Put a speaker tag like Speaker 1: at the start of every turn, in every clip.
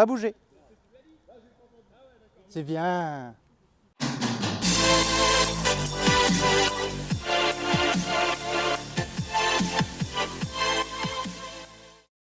Speaker 1: Pas bouger. C'est bien. Oh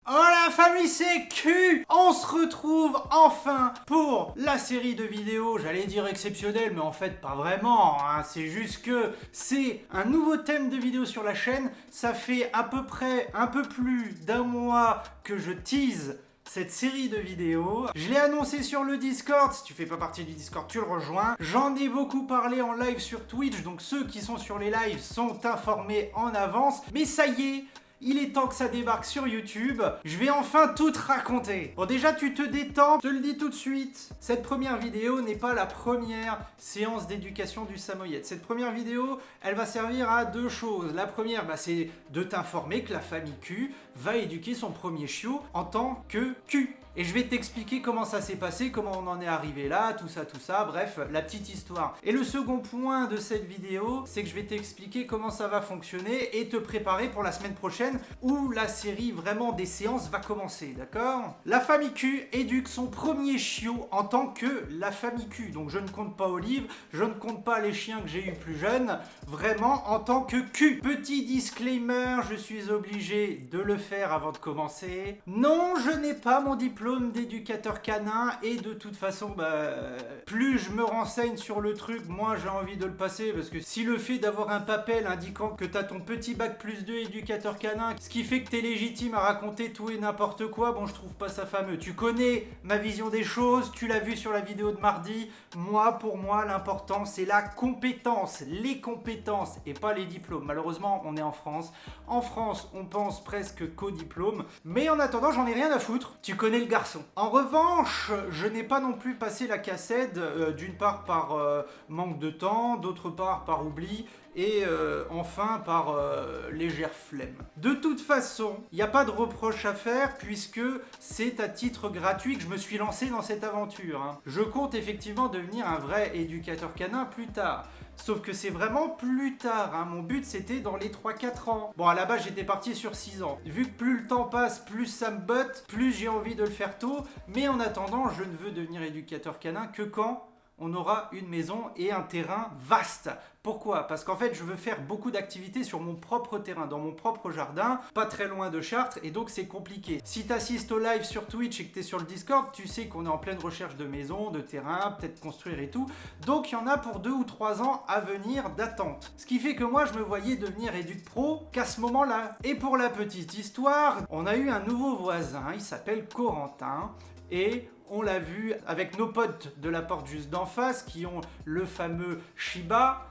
Speaker 1: la famille, c'est Q! On se retrouve enfin pour la série de vidéos, j'allais dire exceptionnelle, mais en fait pas vraiment, hein. C'est juste que c'est un nouveau thème de vidéo sur la chaîne. Ça fait à peu près un peu plus d'un mois que je tease cette série de vidéos. Je l'ai annoncé sur le Discord, si tu fais pas partie du Discord, tu le rejoins. J'en ai beaucoup parlé en live sur Twitch, donc ceux qui sont sur les lives sont informés en avance. Mais ça y est, il est temps que ça débarque sur YouTube. Je vais enfin tout te raconter. Bon, déjà, tu te détends, je te le dis tout de suite. Cette première vidéo n'est pas la première séance d'éducation du Samoyed. Cette première vidéo, elle va servir à deux choses. La première, c'est de t'informer que la famille Q va éduquer son premier chiot en tant que Q. Et je vais t'expliquer comment ça s'est passé, comment on en est arrivé là, tout ça, bref, la petite histoire. Et le second point de cette vidéo, c'est que je vais t'expliquer comment ça va fonctionner et te préparer pour la semaine prochaine où la série vraiment des séances va commencer, d'accord? La famille Q éduque son premier chiot en tant que la famille Q. Donc je ne compte pas Olive, je ne compte pas les chiens que j'ai eu plus jeunes, vraiment en tant que Q. Petit disclaimer, je suis obligé de le faire avant de commencer. Non, je n'ai pas mon diplôme d'éducateur canin et de toute façon, plus je me renseigne sur le truc, moins j'ai envie de le passer parce que si le fait d'avoir un papel indiquant que t'as ton petit bac +2 éducateur canin, ce qui fait que t'es légitime à raconter tout et n'importe quoi, bon je trouve pas ça fameux. Tu connais ma vision des choses, tu l'as vu sur la vidéo de mardi. Pour moi, l'important c'est la compétence, les compétences et pas les diplômes. Malheureusement, on est en France. En France, on pense presque qu'au diplôme. Mais en attendant, j'en ai rien à foutre. Tu connais le garçon. En revanche, je n'ai pas non plus passé la cassette, d'une part par manque de temps, d'autre part par oubli, et enfin par légère flemme. De toute façon, il n'y a pas de reproche à faire puisque c'est à titre gratuit que je me suis lancé dans cette aventure, hein. Je compte effectivement devenir un vrai éducateur canin plus tard. Sauf que c'est vraiment plus tard, hein. Mon but c'était dans les 3-4 ans. Bon, à la base j'étais parti sur 6 ans. Vu que plus le temps passe, plus ça me botte, plus j'ai envie de le faire tôt. Mais en attendant, je ne veux devenir éducateur canin que quand on aura une maison et un terrain vaste. Pourquoi? Parce qu'en fait, je veux faire beaucoup d'activités sur mon propre terrain, dans mon propre jardin, pas très loin de Chartres, et donc c'est compliqué. Si tu assistes au live sur Twitch et que tu es sur le Discord, tu sais qu'on est en pleine recherche de maison, de terrain, peut-être construire et tout. Donc il y en a pour 2 ou 3 ans à venir d'attente. Ce qui fait que moi, je me voyais devenir éduc pro qu'à ce moment-là. Et pour la petite histoire, on a eu un nouveau voisin, il s'appelle Corentin, et on l'a vu avec nos potes de la porte juste d'en face qui ont le fameux Shiba.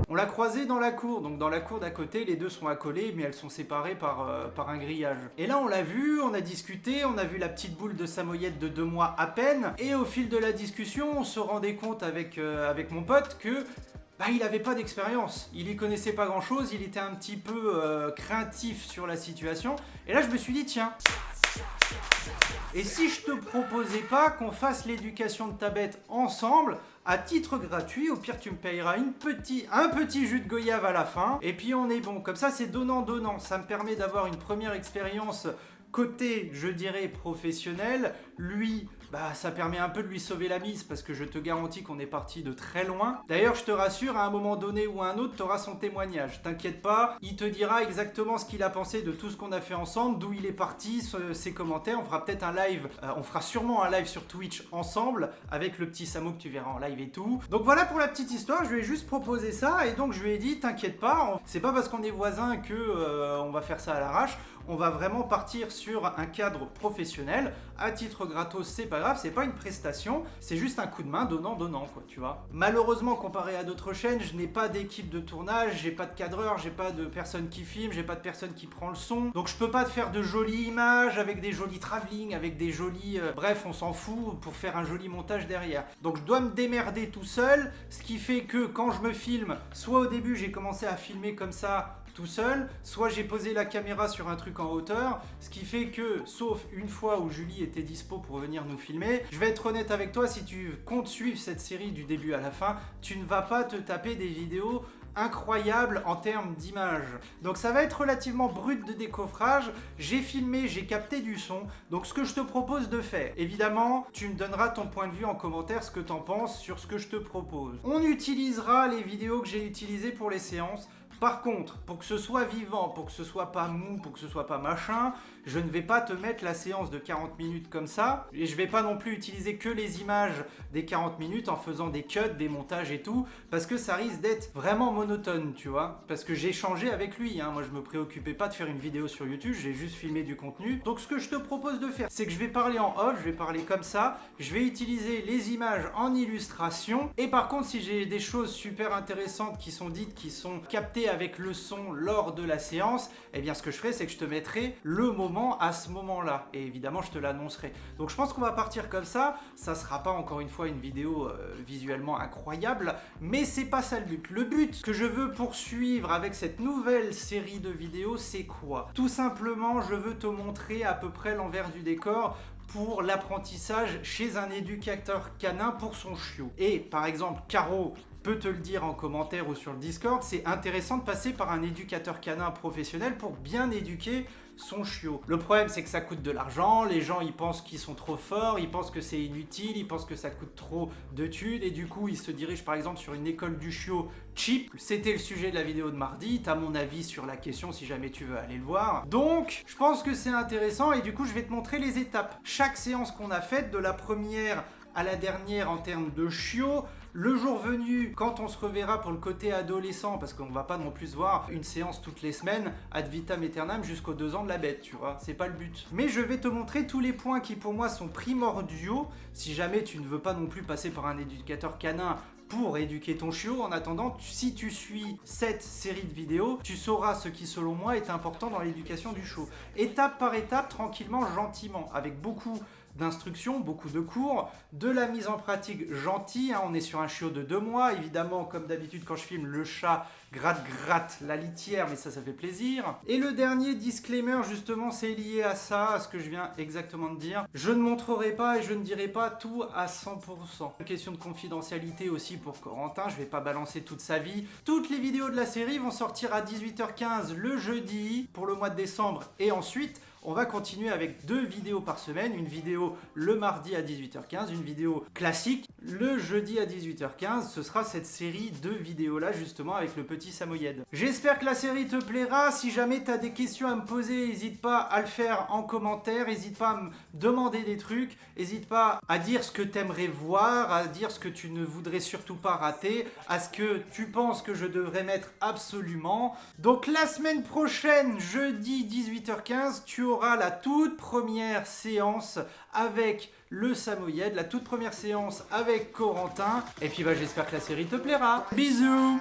Speaker 1: On l'a croisé dans la cour, donc dans la cour d'à côté, les deux sont accolés, mais elles sont séparées par un grillage. Et là, on l'a vu, on a discuté, on a vu la petite boule de Samoyed de 2 mois à peine, et au fil de la discussion, on se rendait compte avec mon pote que il n'avait pas d'expérience, il y connaissait pas grand chose, il était un petit peu craintif sur la situation, et là je me suis dit tiens, et si je te proposais pas qu'on fasse l'éducation de ta bête ensemble, à titre gratuit, au pire tu me payeras un petit jus de goyave à la fin, et puis on est bon. Comme ça c'est donnant-donnant, ça me permet d'avoir une première expérience côté, je dirais, professionnel. Lui, ça permet un peu de lui sauver la mise parce que je te garantis qu'on est parti de très loin. D'ailleurs, je te rassure, à un moment donné ou à un autre, tu auras son témoignage. T'inquiète pas, il te dira exactement ce qu'il a pensé de tout ce qu'on a fait ensemble, d'où il est parti, ses commentaires. On fera peut-être un live, on fera sûrement un live sur Twitch ensemble avec le petit Samo que tu verras en live et tout. Donc voilà pour la petite histoire, je lui ai juste proposé ça et donc je lui ai dit, t'inquiète pas, c'est pas parce qu'on est voisins que on va faire ça à l'arrache. On va vraiment partir sur un cadre professionnel. À titre gratos, c'est pas grave, c'est pas une prestation, c'est juste un coup de main donnant, quoi, tu vois. Malheureusement, comparé à d'autres chaînes, je n'ai pas d'équipe de tournage, j'ai pas de cadreur, j'ai pas de personne qui filme, j'ai pas de personne qui prend le son. Donc je peux pas te faire de jolies images avec des jolis travelling, avec des jolis... bref, on s'en fout pour faire un joli montage derrière. Donc je dois me démerder tout seul, ce qui fait que quand je me filme, soit au début j'ai commencé à filmer comme ça, tout seul, soit j'ai posé la caméra sur un truc en hauteur, ce qui fait que, sauf une fois où Julie était dispo pour venir nous filmer, je vais être honnête avec toi, si tu comptes suivre cette série du début à la fin, tu ne vas pas te taper des vidéos incroyable en termes d'image. Donc ça va être relativement brut de décoffrage. J'ai filmé, j'ai capté du son. Donc ce que je te propose de faire, évidemment, tu me donneras ton point de vue en commentaire, ce que tu en penses sur ce que je te propose. On utilisera les vidéos que j'ai utilisées pour les séances. Par contre, pour que ce soit vivant, pour que ce soit pas mou, pour que ce soit pas machin, je ne vais pas te mettre la séance de 40 minutes comme ça, et je vais pas non plus utiliser que les images des 40 minutes en faisant des cuts, des montages et tout, parce que ça risque d'être vraiment monotone, tu vois, parce que j'ai changé avec lui, hein. Moi je me préoccupais pas de faire une vidéo sur YouTube, j'ai juste filmé du contenu. Donc ce que je te propose de faire, c'est que je vais parler en off, je vais parler comme ça, je vais utiliser les images en illustration, et par contre si j'ai des choses super intéressantes qui sont dites, qui sont captées avec le son lors de la séance, eh bien ce que je ferai, c'est que je te mettrai le moment à ce moment-là, et évidemment je te l'annoncerai. Donc je pense qu'on va partir comme ça. Ça sera pas encore une fois une vidéo visuellement incroyable, mais c'est pas ça le but. Le but que je veux poursuivre avec cette nouvelle série de vidéos, c'est quoi? Tout simplement, je veux te montrer à peu près l'envers du décor pour l'apprentissage chez un éducateur canin pour son chiot. Et par exemple, Caro peut te le dire en commentaire ou sur le Discord, c'est intéressant de passer par un éducateur canin professionnel pour bien éduquer son chiot. Le problème, c'est que ça coûte de l'argent, les gens ils pensent qu'ils sont trop forts, ils pensent que c'est inutile, ils pensent que ça coûte trop de thunes, et du coup ils se dirigent par exemple sur une école du chiot cheap. C'était le sujet de la vidéo de mardi, t'as mon avis sur la question si jamais tu veux aller le voir. Donc je pense que c'est intéressant, et du coup je vais te montrer les étapes. Chaque séance qu'on a faite, de la première à la dernière en termes de chiot, le jour venu, quand on se reverra pour le côté adolescent, parce qu'on va pas non plus voir une séance toutes les semaines, ad vitam aeternam jusqu'aux 2 ans de la bête, tu vois, c'est pas le but. Mais je vais te montrer tous les points qui pour moi sont primordiaux, si jamais tu ne veux pas non plus passer par un éducateur canin pour éduquer ton chiot. En attendant, si tu suis cette série de vidéos, tu sauras ce qui selon moi est important dans l'éducation du chiot. Étape par étape, tranquillement, gentiment, avec beaucoup d'instructions, beaucoup de cours, de la mise en pratique gentille, hein. On est sur un chiot de 2 mois, évidemment, comme d'habitude quand je filme, le chat gratte la litière, mais ça fait plaisir. Et le dernier disclaimer, justement, c'est lié à ça, à ce que je viens exactement de dire. Je ne montrerai pas et je ne dirai pas tout à 100%. Une question de confidentialité aussi pour Corentin, je vais pas balancer toute sa vie. Toutes les vidéos de la série vont sortir à 18h15 le jeudi pour le mois de décembre, et ensuite on va continuer avec 2 vidéos par semaine, une vidéo le mardi à 18h15, une vidéo classique le jeudi à 18h15. Ce sera cette série de vidéos là justement avec le petit Samoyed. J'espère que la série te plaira. Si jamais tu as des questions à me poser, n'hésite pas à le faire en commentaire, n'hésite pas à me demander des trucs, n'hésite pas à dire ce que tu aimerais voir, à dire ce que tu ne voudrais surtout pas rater, à ce que tu penses que je devrais mettre absolument. Donc la semaine prochaine, jeudi 18h15, tu auras la toute première séance avec le Samoyed, la toute première séance avec Corentin. Et puis j'espère que la série te plaira. Bisous.